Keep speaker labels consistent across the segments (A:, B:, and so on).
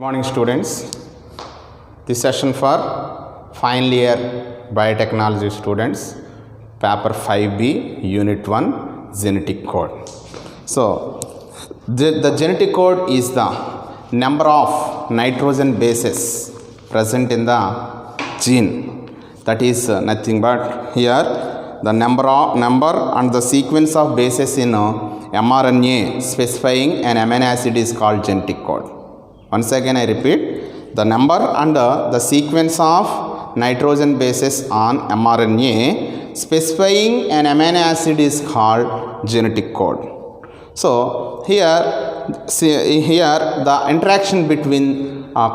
A: Morning students, this session for final year biotechnology students, paper 5B unit 1 genetic code. So the genetic code is the number of nitrogen bases present in the gene. That is nothing but here the number and the sequence of bases in mRNA specifying an amino acid is called genetic code. Once again I repeat, the number and the sequence of nitrogen bases on mRNA specifying an amino acid is called genetic code. So here the interaction between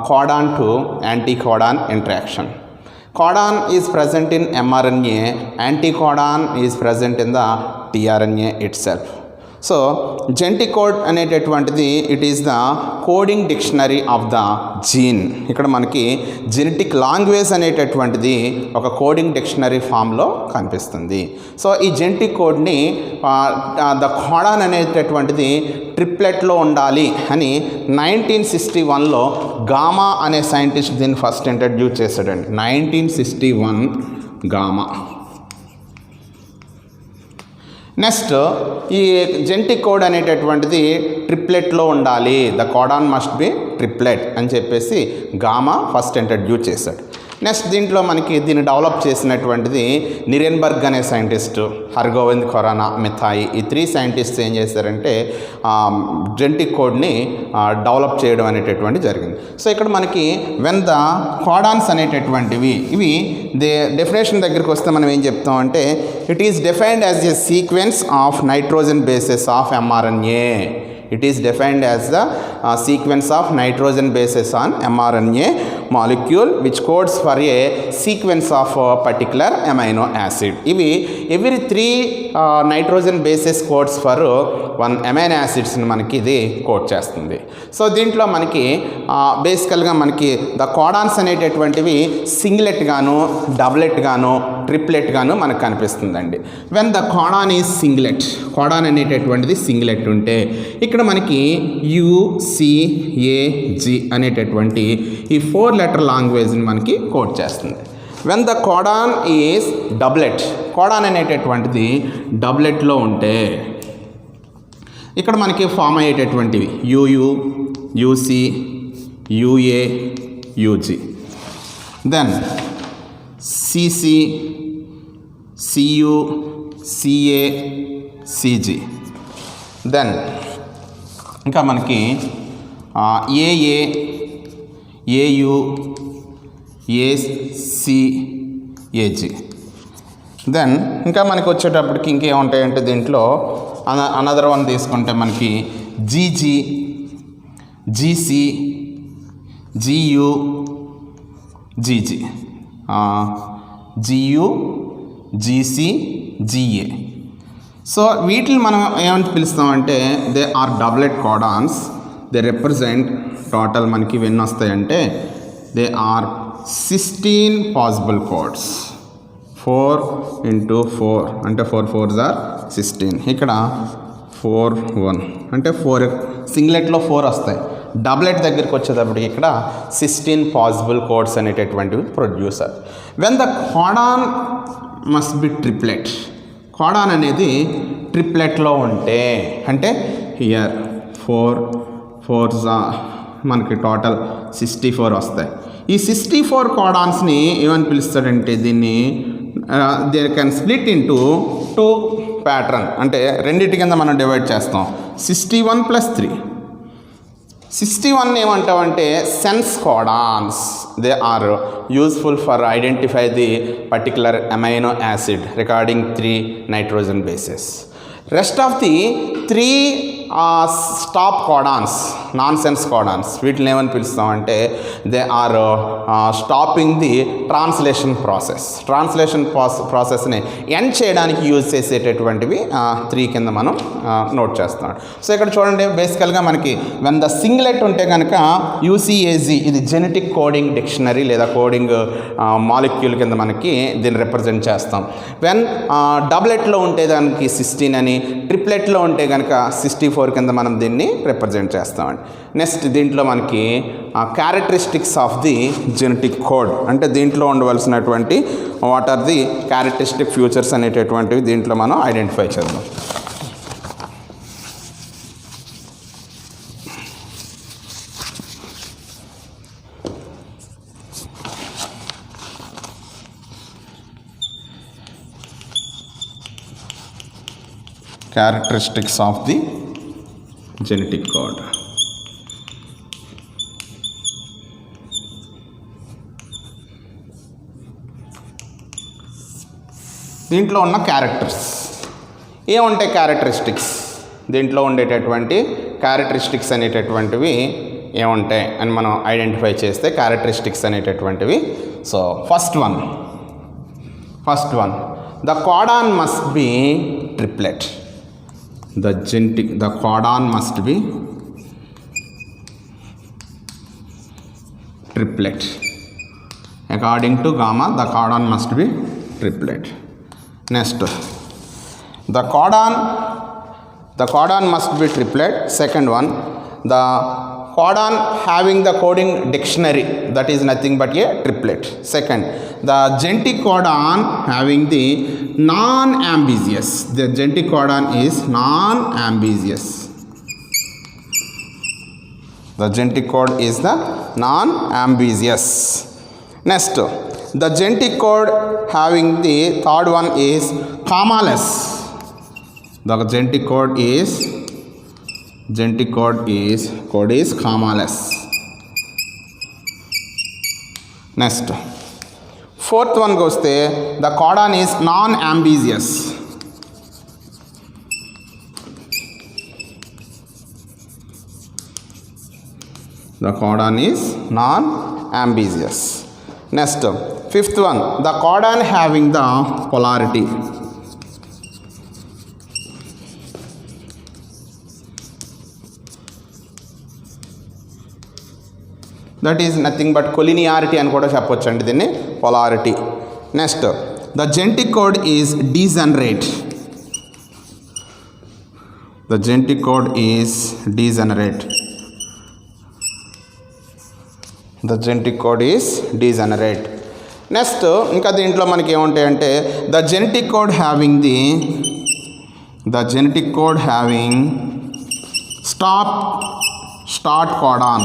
A: codon to anticodon interaction. Codon is present in mRNA, anticodon is present in the tRNA itself. So genetic code అనేటటువంటిది it is the coding dictionary of the gene. ఇక్కడ మనకి genetic language అనేటటువంటిది ఒక coding dictionary ఫామ్లో కనిపిస్తుంది. So ఈ genetic కోడ్ని the codon అనేటటువంటిది ట్రిప్లెట్లో ఉండాలి అని 1961లో గామా అనే సైంటిస్ట్ దీన్ని ఫస్ట్ ఇంట్రడ్యూస్ చేశాడండి. 1961 గామా. నెక్స్ట్ ఈ జెనెటిక్ కోడ్ అనేటటువంటిది ట్రిప్లెట్లో ఉండాలి, the codon must be triplet అని చెప్పేసి గామా ఫస్ట్ ఇంట్రడ్యూస్ చేశాడు. నెక్స్ట్ దీంట్లో మనకి దీన్ని డెవలప్ చేసినటువంటిది నిరెన్బర్గ్ అనే సైంటిస్టు, హర్గోవింద్ ఖొరానా, మిథాయి, ఈ 3 సైంటిస్ట్స్ ఏం చేశారంటే జెనెటిక్ కోడ్ని డెవలప్ చేయడం అనేటటువంటి జరిగింది. సో ఇక్కడ మనకి వెన్ ద కోడాన్స్ అనేటటువంటివి ఇవి డెఫినేషన్ దగ్గరికి వస్తే మనం ఏం చెప్తామంటే it is defined as a sequence of nitrogen bases of mRNA. It is defined as the sequence of nitrogen bases on mRNA molecule which codes for a sequence of a particular amino acid. ఇవి every 3 nitrogen bases codes for 1 amino acids మనకి ఇది code చేస్తుంది. So దీంట్లో మనకి బేసికల్గా మనకి the codons అనేటటువంటివి singlet గాను, డబులెట్ గాను, ట్రిప్లెట్ గాను మనకు కనిపిస్తుందండి. When the codon is singlet, codon అనేటటువంటిది సింగిలెట్ ఉంటే ఇక్కడ మనకి UCAG అనేటటువంటి ఈ 4 లెటర్ లాంగ్వేజ్ని మనకి కోడ్ చేస్తుంది. When the codon is doublet, codon అనేటటువంటిది డబ్లెట్లో ఉంటే ఇక్కడ మనకి ఫామ్ అయ్యేటటువంటివి UU, UC, UA, UG, then CC, CU, CA, CG, then ఇంకా మనకి AA, AU, AC, AG. Then ఇంకా మనకి వచ్చేటప్పటికి ఇంకేముంటాయంటే దీంట్లో అనదర్ వన్ తీసుకుంటే మనకి GG, GC, GU, GG, GU, GC, GA. So వీటిని మనం ఏమని పిలుస్తామంటే they are doublet codons. They represent total మనకి ఎన్ని వస్తాయంటే దే ఆర్ 16 పాసిబుల్ కోడ్స్. 4 × 4 అంటే 4 4s are 16. ఇక్కడ 4 1 అంటే 4 సింగ్లెట్లో 4 వస్తాయి. డబ్లెట్ దగ్గరికి వచ్చేటప్పటికి ఇక్కడ 16 పాసిబుల్ కోడ్స్ అనేటటువంటివి producer. When the codon must be triplet, codon అనేది ట్రిప్లెట్లో ఉంటే అంటే హియర్ 4 4s మనకి టోటల్ 64 వస్తాయి. ఈ 64 కోడాన్స్ని ఏమని పిలుస్తాడంటే దీన్ని they can split into 2 pattern, అంటే రెండింటి కింద మనం డివైడ్ చేస్తాం. 61 + 3. 61 ఏమంటామంటే sense codons. They are useful for identify the particular amino acid regarding 3 nitrogen bases. Rest of the 3 stop codons, non sense codons, వీటిని ఏమని పిలుస్తామంటే they are stopping the translation process. Translation ప్రాసెస్ని ఎండ్ చేయడానికి use చేసేటటువంటివి 3 కింద మనం note చేస్తున్నాం. So ఇక్కడ చూడండి బేసికల్గా మనకి వెన్ ద సింగ్లెట్ ఉంటే కనుక UCAG ఇది జెనెటిక్ కోడింగ్ డిక్షనరీ లేదా కోడింగ్ మాలిక్యూల్ కింద మనకి దీన్ని రిప్రజెంట్ చేస్తాం. వెన్ డబ్లెట్లో ఉంటే దానికి 16 అని, ట్రిప్లెట్లో ఉంటే కనుక 64 64 కింద మనం దీన్ని రిప్రజెంట్ చేస్తామండి. నెక్స్ట్ దీంట్లో మనకి characteristics of the genetic code, అంటే దీంట్లో ఉండవలసినటువంటి what are the characteristic features అనేటటువంటివి దీంట్లో మనం ఐడెంటిఫై చేద్దాం. Characteristics of the genetic code. దీంట్లో ఉన్న క్యారెక్టర్స్ ఏముంటాయి? క్యారెక్టరిస్టిక్స్ దీంట్లో ఉండేటటువంటి క్యారెక్టరిస్టిక్స్ అనేటటువంటివి ఏముంటాయి అని మనం ఐడెంటిఫై చేస్తే క్యారెక్టరిస్టిక్స్ అనేటటువంటివి. So first one the codon must be triplet. The codon must be triplet. According to gamma, the codon must be triplet. Next, the codon must be triplet. Second one, the codon having the coding dictionary, that is nothing but a triplet. Second, the genetic codon having the non-ambiguous. The genetic codon is non-ambiguous. The genetic code is the non-ambiguous. Next, the genetic code having the third one is commaless. The genetic code is commaless. Next, fourth one goes there, the codon is non-ambiguous. The codon is non-ambiguous. Next, fifth one, the codon having the polarity. That is nothing but collinearity అని కూడా చెప్పొచ్చండి దీన్ని, polarity. Next, the genetic code is degenerate. The genetic code is degenerate. The genetic code is degenerate. Next, ఇంకా దీంట్లో మనకి ఏముంటాయంటే the genetic code having start codon.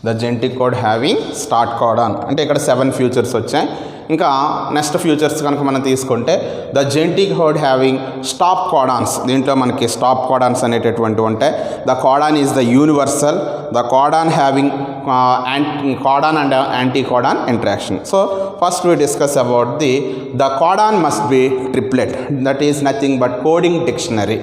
A: The genetic code having start codon అంటే ఇక్కడ 7 futures వచ్చాయి. ఇంకా next futures కనుక మనం తీసుకుంటే the genetic code having stop codons, దీంట్లో మనకి స్టాప్ కోడాన్స్ అనేటటువంటివి ఉంటాయి. The codon is the universal, the codon having codon and anticodon interaction. So first we discuss about the codon must be triplet, that is nothing but coding dictionary.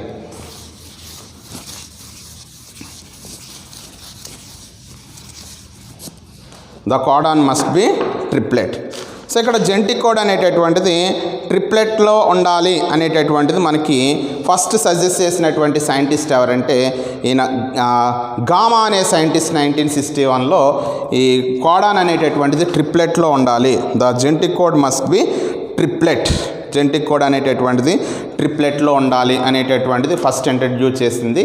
A: The codon must be triplet. So ఇక్కడ genetic code అనేటటువంటిది ట్రిప్లెట్లో ఉండాలి అనేటటువంటిది మనకి first suggest చేసినటువంటి scientist ఎవరంటే ఈయన gamma అనే scientist 1961లో ఈ కోడాన్ అనేటటువంటిది ట్రిప్లెట్లో ఉండాలి. The genetic code must be triplet, genetic code అనేటటువంటిది ట్రిప్లెట్లో ఉండాలి అనేటటువంటిది ఫస్ట్ ఇంట్రడ్యూస్ చేసింది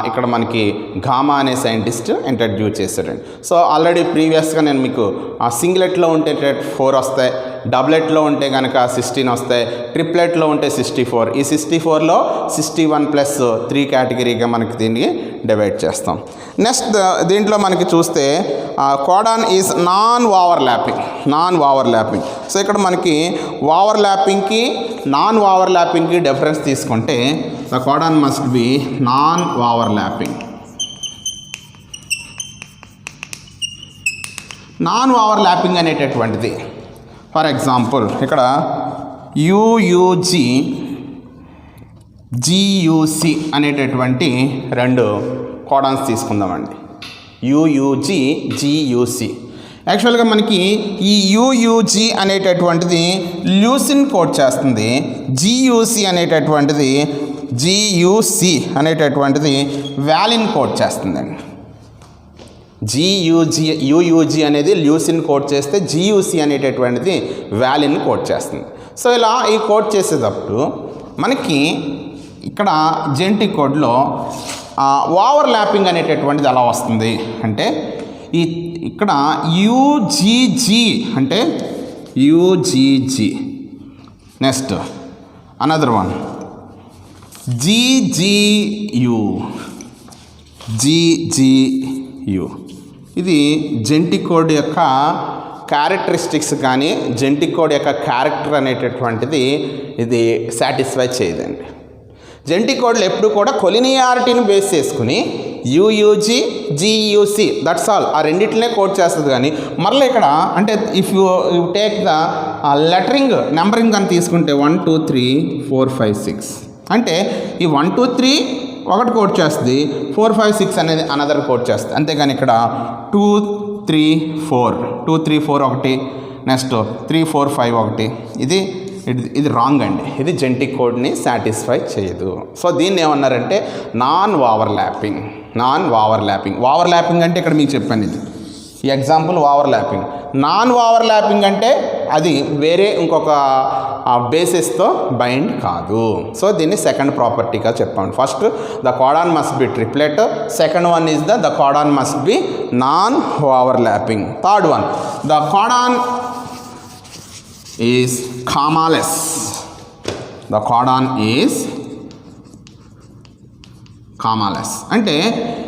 A: ఇక్కడ మనకి గామా అనే సైంటిస్ట్ ఇంట్రడ్యూస్ చేశాడండి. సో ఆల్రెడీ ప్రీవియస్గా నేను మీకు సింగిలెట్లో ఉంటే 4 వస్తాయి, డబ్లెట్లో ఉంటే కనుక 16 వస్తాయి, ట్రిప్లెట్లో ఉంటే 64. ఈ 64లో 61+3 కేటగిరీగా మనకి దీన్ని డివైడ్ చేస్తాం. నెక్స్ట్ దీంట్లో మనకి చూస్తే codon is non overlapping. So ఇక్కడ మనకి ఓవర్లాపింగ్కి నాన్ ఓవర్లాపింగ్కి డిఫరెన్స్ తీసుకుంటే the codon must B non overlapping. Non overlapping అనేటటువంటిది ఫర్ ఎగ్జాంపుల్ ఇక్కడ యూయూజీ జియూసి అనేటటువంటి 2 కోడాన్స్ తీసుకుందామండి. యూయూజీ జియూసి యాక్చువల్గా మనకి ఈ యూయూజీ అనేటటువంటిది ల్యూసిన్ కోడ్ చేస్తుంది, జియూసి అనేటటువంటిది వ్యాలిన్ కోడ్ చేస్తుందండి. యూయూజీ అనేది ల్యూసిన్ కోడ్ చేస్తే జియూసి అనేటటువంటిది వ్యాలిన్ కోడ్ చేస్తుంది. సో ఇలా ఈ కోడ్ చేసేటప్పుడు మనకి ఇక్కడ జెనెటిక్ కోడ్లో ఓవర్లాపింగ్ అనేటటువంటిది ఎలా వస్తుంది అంటే ఇక్కడ యూజీజీ అంటే యూజీజీ, నెక్స్ట్ అనదర్ వన్ జీజీయు, జీజీయు. ఇది జెనెటిక్ కోడ్ యొక్క క్యారెక్టరిస్టిక్స్ కానీ జెనెటిక్ కోడ్ యొక్క క్యారెక్టర్ అనేటటువంటిది ఇది సాటిస్ఫై చేయదండి. జెనెటిక్ కోడ్లు ఎప్పుడు కూడా కొలినియారిటీని బేస్ చేసుకుని యూయూజీ జీయూసి దట్స్ ఆల్ ఆ రెండింటినే కోడ్ చేస్తుంది. కానీ మరలా ఇక్కడ అంటే if you take the lettering numbering అని తీసుకుంటే 1 2 3 4 5 6 అంటే ఈ 1 2 3 ఒకటి కోడ్ చేస్తుంది, 4 5 6 అనేది అనదర్ కోడ్ చేస్తుంది. అంతేగాని ఇక్కడ 2 3 4 2 3 4 ఒకటి, నెక్స్ట్ 3 4 5 ఒకటి, ఇది రాంగ్ అండి. ఇది జెనెటిక్ కోడ్ని సాటిస్ఫై చేయదు. సో దీన్ని ఏమన్నారంటే నాన్ ఓవర్లాపింగ్. ఓవర్లాపింగ్ అంటే ఇక్కడ మీకు చెప్పాను, ఇది ఈ ఎగ్జాంపుల్ ఓవర్లాపింగ్. నాన్ ఓవర్లాపింగ్ అంటే అది వేరే ఇంకొక బేసిస్తో బైండ్ కాదు. సో దీన్ని సెకండ్ ప్రాపర్టీగా చెప్పాను. First the codon must be triplet, second one is the codon must B non overlapping. Third one the codon is commaless. The codon is commaless అంటే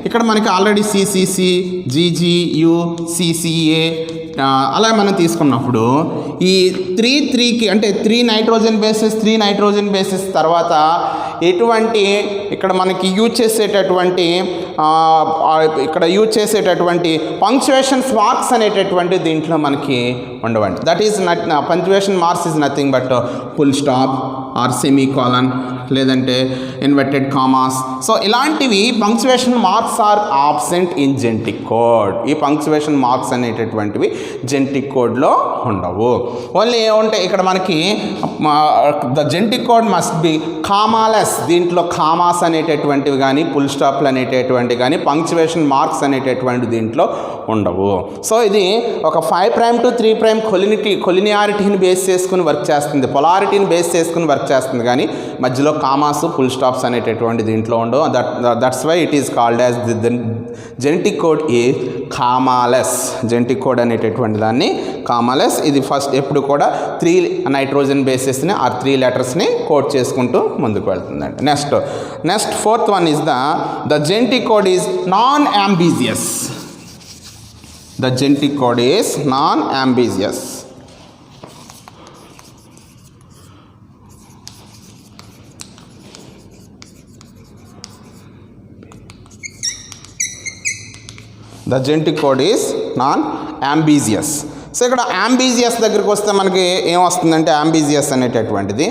A: ఇక్కడ మనకి ఆల్రెడీ సిసిసి, జీజీయు, సిసిఏ అలా మనం తీసుకున్నప్పుడు ఈ 3కి అంటే 3 నైట్రోజన్ బేసెస్ తర్వాత ఎటువంటి ఇక్కడ మనకి యూజ్ చేసేటటువంటి పంక్చుయేషన్ మార్క్స్ అనేటటువంటి దీంట్లో మనకి ఉండవండి. That is punctuation marks is nothing but full stop or semicolon లేదంటే ఇన్వర్టెడ్ కామాస్. సో ఇలాంటివి punctuation marks are absent in genetic code. ఈ పంక్చుయేషన్ మార్క్స్ అనేటటువంటివి జెనెటిక్ కోడ్లో ఉండవు. ఓన్లీ ఏముంటాయి ఇక్కడ మనకి the genetic code must be commaless. దీంట్లో కామాస్ అనేటటువంటివి కానీ ఫుల్ స్టాప్లు అనేటటువంటివి కానీ పంక్చుయేషన్ మార్క్స్ అనేటటువంటి దీంట్లో ఉండవు. సో ఇది ఒక 5' to 3' కొలినియారిటీని బేస్ చేసుకుని వర్క్ చేస్తుంది, పొలారిటీని బేస్ చేసుకుని వర్క్ చేస్తుంది. కానీ మధ్యలో కామాస్ ఫుల్ స్టాప్స్ అనేటటువంటి దీంట్లో ఉండవు. That's why it is called as the genetic code ఈ కామాలెస్. జెనెటిక్ కోడ్ అనేటటువంటి దాన్ని కామాలెస్. ఇది ఫస్ట్ ఎప్పుడు కూడా 3 నైట్రోజన్ బేసెస్ని ఆర్ 3 లెటర్స్ని కోడ్ చేసుకుంటూ ముందుకు వెళ్తుందండి. Next fourth one is the genetic code is non ambiguous. The genetic code is non-ambiguous. The genetic code is non-ambiguous. So ఇక్కడ అంబిజియస్ దగ్గరికి వస్తే మనకి ఏమొస్తుందంటే అంబిజియస్ అనేటటువంటిది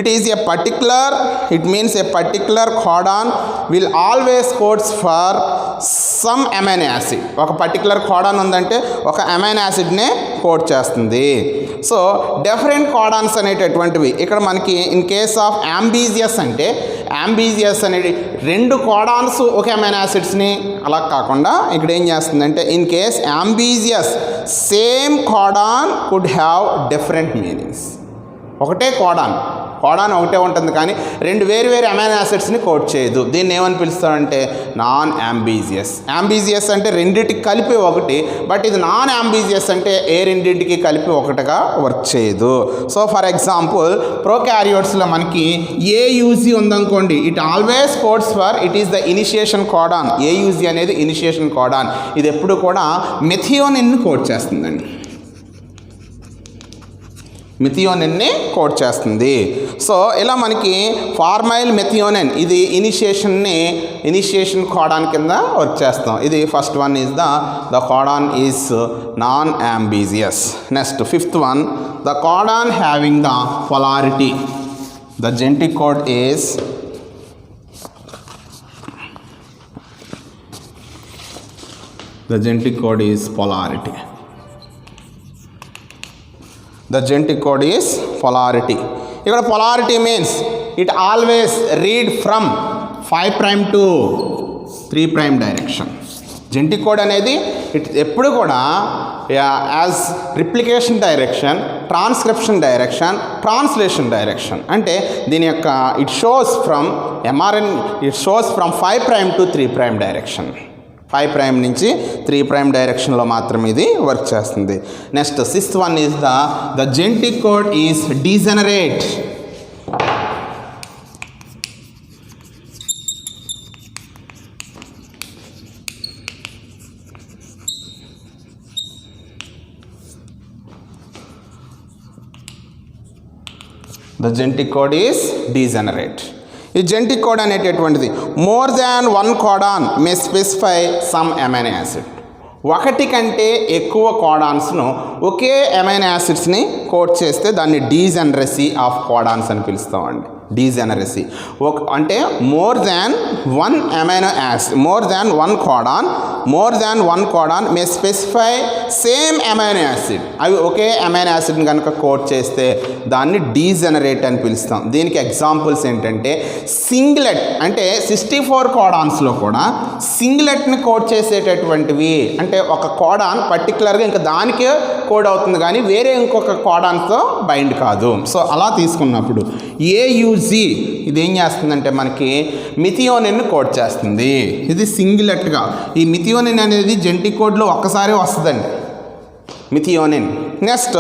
A: it means a particular codon will always codes for some amino acid. ఒక particular codon ఉందంటే ఒక amino యాసిడ్నే కోడ్ చేస్తుంది. సో డిఫరెంట్ కోడాన్స్ అనేటటువంటివి ఇక్కడ మనకి ఇన్ కేస్ ఆఫ్ అంబిజియస్ అంటే అంబిజియస్ అనేది 2 కోడాన్స్ ఒక అమైనో యాసిడ్స్ని అలా కాకుండా ఇక్కడ ఏం చేస్తుందంటే in case ambiguous same codon could have different meanings. ఒకటే కోడాన్ ఒకటే ఉంటుంది కానీ 2 వేరు అమైనో యాసిడ్స్ని కోడ్ చేయదు. దీన్ని ఏమని పిలుస్తామంటే నాన్ అంబిజియస్. అంబిజియస్ అంటే రెండింటికి కలిపి ఒకటి, బట్ ఇది నాన్ అంబిజియస్ అంటే రెండింటికి కలిపి ఒకటిగా వర్క్ చేయదు. సో ఫర్ ఎగ్జాంపుల్ ప్రోకారియోట్స్లో మనకి ఏయూజీ ఉందనుకోండి, it always codes for it is the initiation codon. AUG అనేది ఇనిషియేషన్ కోడాన్. ఇది ఎప్పుడు కూడా మెథియోనిన్ని కోడ్ చేస్తుందండి, మెథియోనిన్ని కోడ్ చేస్తుంది. సో ఇలా మనకి ఫార్మైల్ మెథియోనిన్ ఇది ఇనిషియేషన్ కోడాన్ కింద వర్క్ చేస్తాం. ఇది first one is the codon is non ambiguous. Next fifth one the codon having the polarity. The genetic code is polarity. The genetic code is polarity. ఇక్కడ polarity means it always read from 5' to 3' direction. Genetic code అనేది ఎప్పుడు కూడా as replication direction transcription direction, translation direction. అంటే దీని యొక్క it shows from MRN, it shows from 5' to 3' direction. 5' నుంచి 3' డైరెక్షన్లో మాత్రం ఇది వర్క్ చేస్తుంది. Next 6th one is the genetic code is degenerate. The genetic code is degenerate. ఈ genetic code అనేటటువంటిది more than 1 codon may specify some amino acid. ఒకటి కంటే ఎక్కువ కోడాన్స్ను ఒకే అమైనో యాసిడ్స్ని కోడ్ చేస్తే దాన్ని డీజెనరసీ ఆఫ్ కోడాన్స్ అని పిలుస్తామండి. డీజెనరసీ అంటే more than 1 amino acid, more than 1 codon may specify same amino acid. అవి ఒకే అమైనో యాసిడ్ని కనుక కోడ్ చేస్తే దాన్ని డీజెనరేట్ అని పిలుస్తాం. దీనికి ఎగ్జాంపుల్స్ ఏంటంటే సింగ్లెట్, అంటే 64 కోడాన్స్లో కూడా సింగ్లెట్ని కోడ్ చేసేటటువంటివి. అంటే ఒక కోడాన్ పర్టికులర్గా ఇంకా దానికే కోడ్ అవుతుంది కానీ వేరే ఇంకొక కోడాన్తో బైండ్ కాదు. సో అలా తీసుకున్నప్పుడు ఏయుజి ఇది ఏం చేస్తుందంటే మనకి మిథియోనిన్ కోడ్ చేస్తుంది. ఇది సింగిలెట్గా. ఈ మిథియోనిన్ అనేది జెనెటిక్ కోడ్లో ఒక్కసారి వస్తుందండి, methionine. Next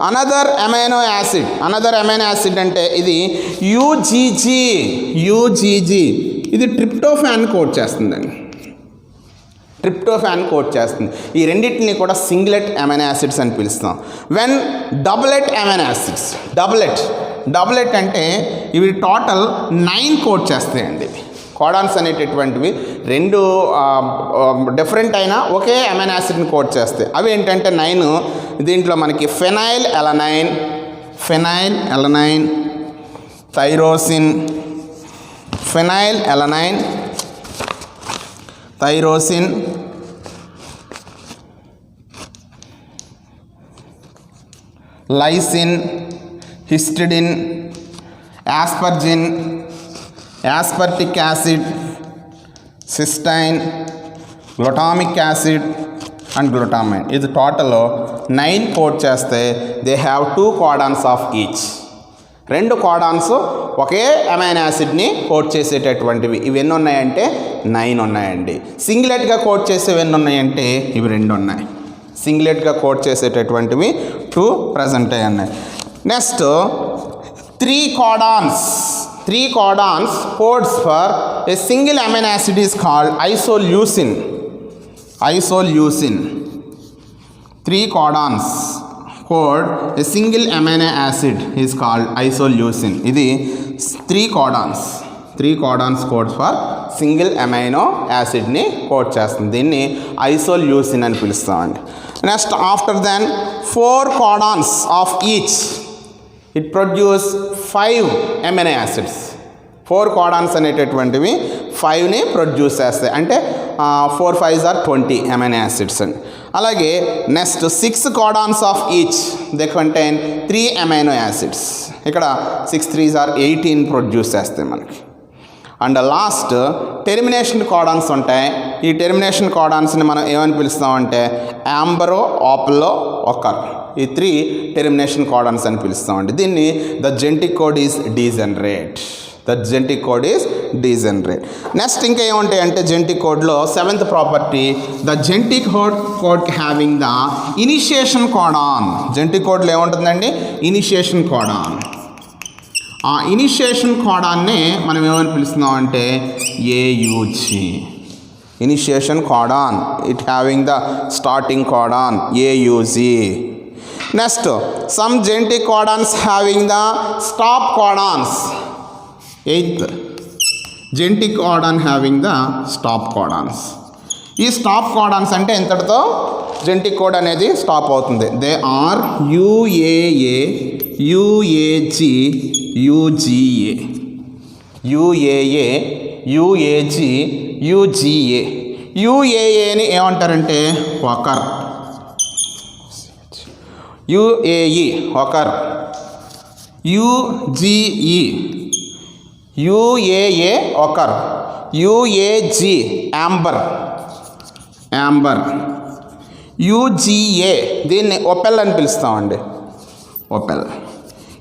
A: another amino acid అంటే ఇది యూజీజీ. ఇది ట్రిప్టోఫాన్ కోడ్ చేస్తుందండి, ట్రిప్టోఫాన్ కోడ్ చేస్తుంది. ఈ రెండింటిని కూడా సింగ్లెట్ అమైనో యాసిడ్స్ అని పిలుస్తాం. వెన్ డబులెట్ అమైనో యాసిడ్స్, డబులెట్ అంటే ఇవి టోటల్ 9 కోడ్ చేస్తాయండి. కోడాన్స్ అనేటటువంటివి 2 డిఫరెంట్ అయినా ఒకే అమైనో యాసిడ్ని కోడ్ చేస్తాయి. అవి ఏంటంటే 9. దీంట్లో మనకి phenylalanine, tyrosine, lysine, histidine, aspartic acid, cysteine, glutamic acid and glutamine. ఇది టోటల్ 9 కోడ్ చేస్తే they have 2 codons of each. 2 codons ఒకే అమైనో యాసిడ్ని కోడ్ చేసేటటువంటివి. ఇవి ఎన్ని ఉన్నాయంటే 9 ఉన్నాయండి. సింగిలెట్గా కోడ్ చేసేవి ఎన్ని ఉన్నాయంటే ఇవి 2 ఉన్నాయి. సింగిలెట్గా కోడ్ చేసేటటువంటివి 2 ప్రజెంట్ అయ్యి ఉన్నాయి. Next 3 codons codes for a single amino acid is called isoleucine. 3 codons code a single amino acid is called isoleucine. ఇది 3 codons code for single amino యాసిడ్ని కోడ్ చేస్తుంది. దీన్ని ఐసోల్యూసిన్ అని పిలుస్తామండి. Next after then 4 codons of each it produce 5 amino acids. 4 codons అనేటటువంటివి 5ని produce చేస్తాయి. అంటే 4 5s are 20 అమైనో యాసిడ్స్ అండి. అలాగే next 6 codons of each they contain 3 amino acids. ఇక్కడ 6 3s are 18 ప్రొడ్యూస్ చేస్తాయి మనకి. అండ్ లాస్ట్ టెర్మినేషన్ కోడాన్స్ ఉంటాయి. ఈ టెర్మినేషన్ కోడాన్స్ని మనం ఏమని పిలుస్తామంటే యాంబరో, ఆప్లో, ఒకర్. ఈ 3 టెర్మినేషన్ కోడాన్స్ అని పిలుస్తామండి. దీన్ని the genetic code is degenerate. Next ఇంకా ఏముంటాయంటే జెనెటిక్ కోడ్లో 7th property the genetic code having the initiation codon. Genetic కోడ్లో ఏముంటుందండి ఇనిషియేషన్ కోడాన్. ఆ ఇనిషియేషన్ కోడాన్నే మనం ఏమని పిలుస్తున్నాం అంటే AUG. Initiation codon it having the starting codon AUG. Next some genetic codons having the stop codons. 8th genetic codon having the stop codons. ఈ stop codons అంటే ఇంతటితో జెనెటిక్ కోడ్ అనేది స్టాప్ అవుతుంది. They are UAA, UAG, UGA, UAG, UGA. యుఏఏని ఏమంటారంటే ochre. UAE ochre. UGE UAA ochre. UAG amber. UGA దీన్ని opal అని పిలుస్తామండి. ఓపెల్.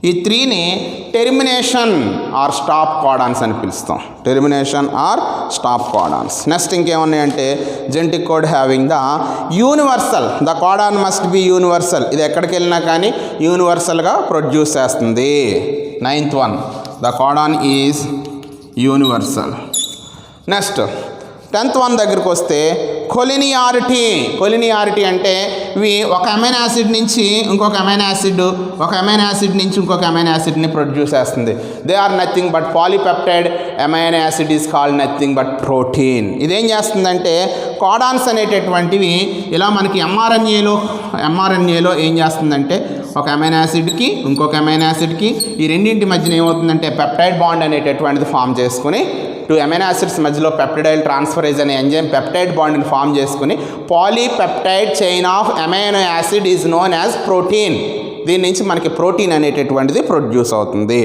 A: ఈ 3ని టెర్మినేషన్ ఆర్ స్టాప్ కోడాన్స్ అని పిలుస్తాం. Termination or stop codons. Next ఇంకేమున్నాయంటే genetic code having the universal, the codon must be universal. ఇది ఎక్కడికి వెళ్ళినా కానీ యూనివర్సల్గా ప్రొడ్యూస్ చేస్తుంది. 9th one, the codon is universal. Next 10th one దగ్గరికి వస్తే కొలినియారిటీ. కొలినియారిటీ అంటే ఇవి ఒక అమైనో యాసిడ్ నుంచి ఇంకొక అమైనో యాసిడ్, ఒక అమైనో యాసిడ్ నుంచి ఇంకొక అమైనో యాసిడ్ని ప్రొడ్యూస్ చేస్తుంది. They are nothing but polypeptide amino acid is called nothing but protein. ఇదేం చేస్తుందంటే కోడాన్స్ అనేటటువంటివి ఇలా మనకి ఎంఆర్ఎన్ఏలో ఏం చేస్తుందంటే ఒక అమైనో యాసిడ్కి ఇంకొక అమైనో యాసిడ్కి ఈ రెండింటి మధ్యన ఏమవుతుందంటే పెప్టైడ్ బాండ్ అనేటటువంటిది ఫామ్ చేసుకుని 2 అమైనో యాసిడ్స్ మధ్యలో పెప్టిడైల్ ట్రాన్స్ఫరేజ్ అనే ఎంజైమ్ పెప్టైడ్ బాండ్ని ఫామ్ చేసుకుని polypeptide chain of amino acid is known as protein. దీని నుంచి మనకి ప్రోటీన్ అనేటటువంటిది ప్రొడ్యూస్ అవుతుంది.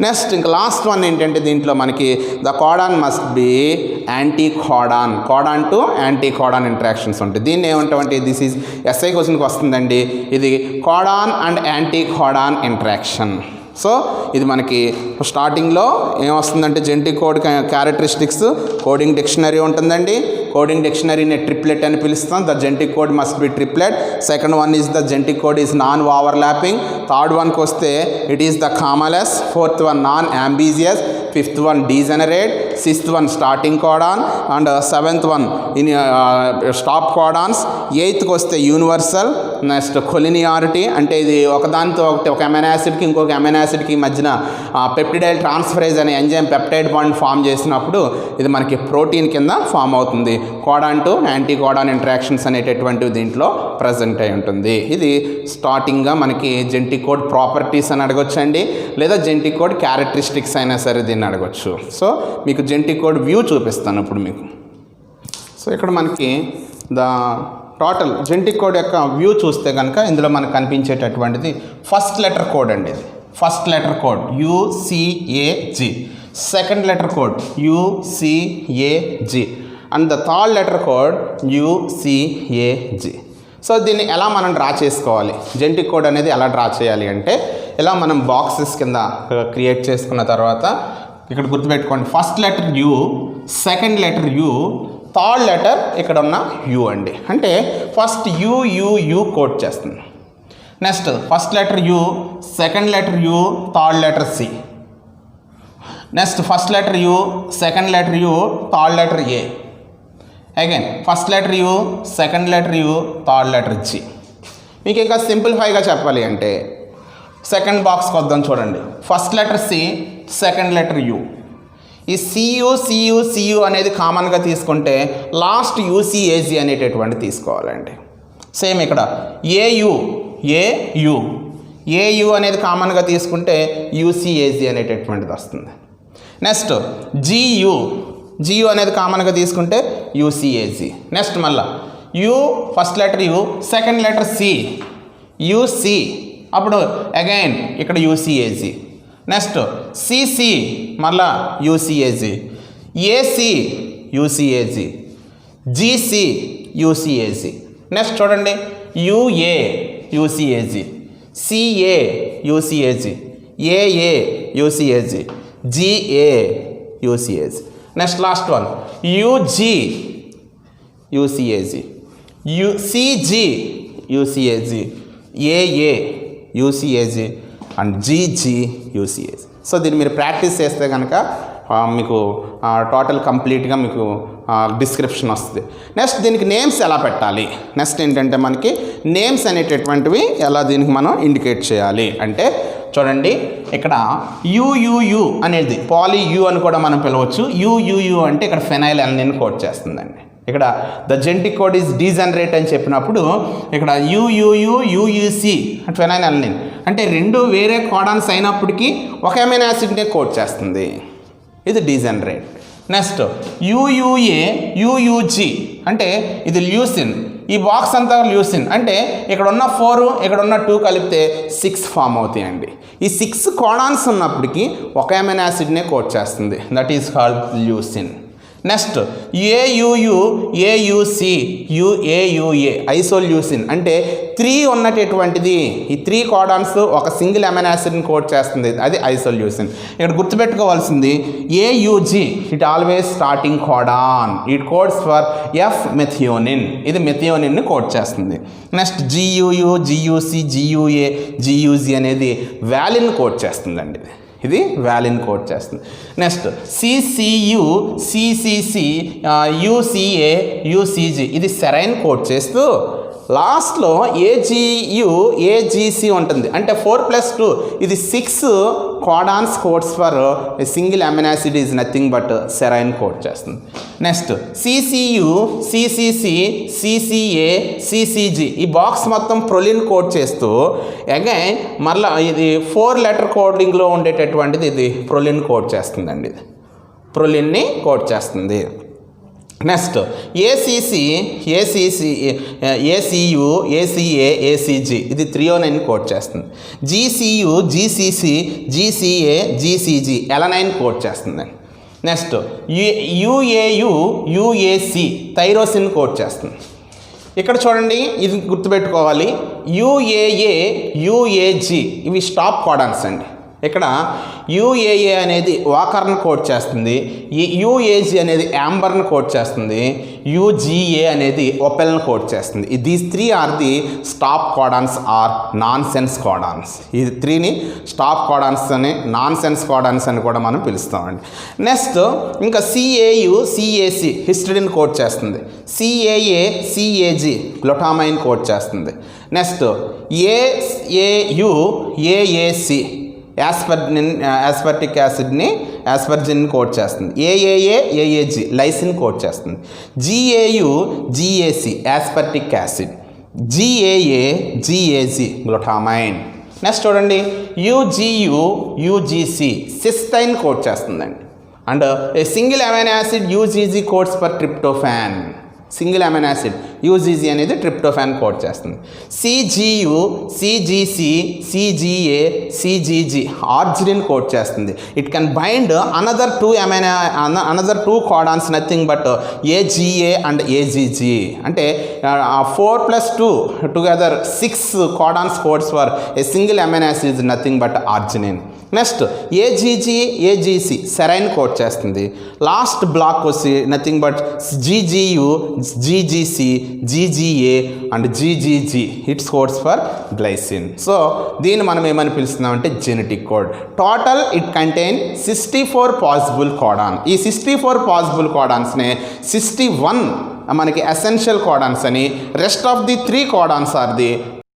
A: నెక్స్ట్ ఇంకా లాస్ట్ వన్ ఏంటంటే దీంట్లో మనకి the codon must be anticodon. Codon to anticodon interactions ఉంటాయి. దీన్ని ఏమంటామంటే దిస్ ఈజ్ ఎస్ఐ క్వశ్చన్కి వస్తుందండి. ఇది codon and anticodon interaction. So ఇది మనకి స్టార్టింగ్లో ఏమొస్తుందంటే genetic code characteristics coding dictionary ఉంటుందండి. కోడింగ్ డిక్షనరీని ట్రిప్లెట్ అని పిలుస్తాం. The genetic code must be triplet. Second one is the genetic code is non overlapping. Third వన్కి వస్తే it is the commaless. Fourth one non అంబీజియస్. Fifth one degenerate. Sixth one starting codon and seventh one in stop codons. ఎయిత్కి వస్తే universal. Next collinearity అంటే ఇది ఒకదానితో ఒకటి ఒక amino యాసిడ్కి ఇంకొక అమైనో యాసిడ్కి మధ్యన పెప్టిడైల్ ట్రాన్స్ఫరేజ్ అనే ఎంజైమ్ పెప్టైడ్ బాండ్ ఫామ్ చేసినప్పుడు ఇది మనకి ప్రోటీన్ కింద ఫామ్ అవుతుంది. Codon to anticodon interactions అనేటటువంటివి దీంట్లో ప్రజెంట్ అయి ఉంటుంది. ఇది స్టార్టింగ్గా మనకి జెనెటిక్ కోడ్ ప్రాపర్టీస్ అని అడగొచ్చండి, లేదా జెనెటిక్ కోడ్ క్యారెక్టరిస్టిక్స్ అయినా సరే దీన్ని అడగొచ్చు. సో మీకు జెనెటిక్ కోడ్ వ్యూ చూపిస్తాను ఇప్పుడు మీకు. సో ఇక్కడ మనకి ద టోటల్ జెనెటిక్ కోడ్ యొక్క వ్యూ చూస్తే కనుక ఇందులో మనకు కనిపించేటటువంటిది ఫస్ట్ లెటర్ కోడ్ అండి. ఇది first letter code UCAG. Second letter code UCAG and the third letter code UCAG. So దీన్ని ఎలా మనం డ్రా చేసుకోవాలి, జెనెటిక్ కోడ్ అనేది ఎలా డ్రా చేయాలి అంటే ఇలా మనం బాక్సెస్ కింద క్రియేట్ చేసుకున్న తర్వాత ఇక్కడ గుర్తుపెట్టుకోండి first letter U, second letter U, third letter ఇక్కడ ఉన్న U అండి. అంటే ఫస్ట్ U కోడ్ చేస్తుంది. Next first letter U, second letter U, third letter C. Next first letter U, second letter U, third letter A. Again first letter U, second letter U, third letter G. మీకు ఇంకా సింప్లిఫైగా చెప్పాలి అంటే second బాక్స్కి వద్దాం చూడండి. First letter C, second letter U. ఈ CU అనేది కామన్గా తీసుకుంటే లాస్ట్ UCAG అనేటటువంటి తీసుకోవాలండి. సేమ్ ఇక్కడ AU అనేది కామన్గా తీసుకుంటే UCAG అనేటటువంటిది వస్తుంది. నెక్స్ట్ GU అనేది కామన్గా తీసుకుంటే UCAG. నెక్స్ట్ మళ్ళా first letter U, second letter C, UC, అప్పుడు అగైన్ ఇక్కడ UCAG. నెక్స్ట్ CC మళ్ళా UCAG, AC UCAG, GC UCAG. Next చూడండి UA UCAG, CA UCAG, AA UCAG, GA UCAG. Next last one UG UCAG, CG UCAG, AA UCAG and GG UCAG. So దీన్ని మీరు practice చేస్తే కనుక మీకు total కంప్లీట్గా మీకు description వస్తుంది. నెక్స్ట్ దీనికి నేమ్స్ ఎలా పెట్టాలి, నెక్స్ట్ ఏంటంటే మనకి నేమ్స్ అనేటటువంటివి ఎలా దీనికి మనం ఇండికేట్ చేయాలి అంటే చూడండి ఇక్కడ UUU అనేది పాలీ యూ అని కూడా మనం పిలవచ్చు. UUU అంటే ఇక్కడ ఫెనైల్ అలనిన్ కోడ్ చేస్తుందండి. ఇక్కడ the genetic code is degenerate అని చెప్పినప్పుడు ఇక్కడ UUU UUC ఫెనైల్ అలనిన్ అంటే రెండు వేరే కోడాన్స్ అయినప్పటికీ ఒక అమైనో యాసిడ్నే కోడ్ చేస్తుంది. ఇది డీజనరేట్. నెక్స్ట్ UUA UUG అంటే ఇది ల్యూసిన్. ఈ బాక్స్ అంతా ల్యూసిన్ అంటే ఇక్కడ ఉన్న 4 ఇక్కడ ఉన్న 2 కలిపితే 6 ఫామ్ అవుతాయండి. ఈ 6 కోడాన్స్ ఉన్నప్పటికీ ఒక అమైనో యాసిడ్నే కోడ్ చేస్తుంది. That is called leucine. Next AUU AUC UAUA isoleucine అంటే 3 ఉన్నటువంటిది. ఈ 3 కోడాన్స్ ఒక సింగిల్ అమైనో యాసిడ్ని కోడ్ చేస్తుంది, అది ఐసోల్యూసిన్. ఇక్కడ గుర్తుపెట్టుకోవాల్సింది AUG it always starting codon, it codes for f methionine, ఇది మెథియోనిన్ని కోడ్ చేస్తుంది. నెక్స్ట్ జియుయు జియుసి జియుఏ జియుజి అనేది వాలిన్ కోడ్ చేస్తుందండి, ఇది వాలిన్ కోడ్ చేస్తుంది. నెక్స్ట్ సిసియు సిసిసి యుసిఏ యుసిజి ఇది సెరైన్ కోడ్ చేస్తూ లాస్ట్లో ఏజియు ఏజిసి ఉంటుంది. అంటే 4+2 ఇది 6 codons codes for single amino acid is nothing but serine code చేస్తుంది. నెక్స్ట్ సిసియు సిసిసి సిసిఏ సిసిజి ఈ బాక్స్ మొత్తం ప్రొలిన్ కోడ్ చేస్తూ అగైన్ మరలా ఇది 4 లెటర్ కోడింగ్లో ఉండేటటువంటిది ఇది ప్రొలిన్ కోడ్ చేస్తుందండి, ఇది ప్రొలిన్ని కోడ్ చేస్తుంది. నెక్స్ట్ ఏసిసి ఏసిసి ఏసియు ఏసిఏ ఏసిజి ఇది 309 కోడ్ చేస్తుంది. జీసియు జీసిసి జీసిఏ జీసిజి ఎలనైన్ కోడ్ చేస్తుంది. నెక్స్ట్ యుఏయు యుఏసి థైరోసిన్ కోడ్ చేస్తుంది. ఇక్కడ చూడండి, ఇది గుర్తుపెట్టుకోవాలి, యుఏఏ యుఏజి ఇవి స్టాప్ కోడాన్స్ అండి. ఇక్కడ యుఏఏ అనేది వాకర్ను కోడ్ చేస్తుంది, ఈ యుఏజి అనేది యాంబర్ను కోడ్ చేస్తుంది, యుజిఏ అనేది ఒపెల్ను కోడ్ చేస్తుంది. These 3 are the stop codons are non sense codons. ఈ 3ని స్టాప్ కోడాన్స్ అని నాన్ సెన్స్ కోడాన్స్ అని కూడా మనం పిలుస్తామండి. నెక్స్ట్ ఇంకా సిఏయు సిఏసి హిస్టిడిన్ కోడ్ చేస్తుంది, సిఏఏ సిఏజి గ్లూటామైన్ కోడ్ చేస్తుంది. నెక్స్ట్ ఏఏయు ఏఏసి యాస్పర్టిక్ యాసిడ్ని యాస్పర్జిన్ కోడ్ చేస్తుంది. ఏఏఏ ఏఏజి లైసిన్ కోడ్ చేస్తుంది. GAU GAC aspartic acid, GAA GAG glutamine. Next చూడండి యుజియు యుజిసి సిస్టైన్ కోడ్ చేస్తుందండి. And A single amino acid UGG codes for tryptophan, single amino acid UGG అనేది tryptophan code చేస్తుంది. CGU CGC CGA CGG arginine code చేస్తుంది. It can bind another 2 codons nothing but AGA and AGG. అంటే 4+2 together 6 codons codes for a single amino acid is nothing but arginine. Next AGG AGC serine code చేస్తుంది. Last block వచ్చి nothing but GGU GGC GGA and GGG it's codes for glycine. So దీన్ని మనం ఏమని పిలుస్తున్నామంటే genetic code. Total it contain 64 possible codon. ఈ 64 possible కోడాన్స్నే 61 మనకి essential codons అని, rest of the 3 codons are the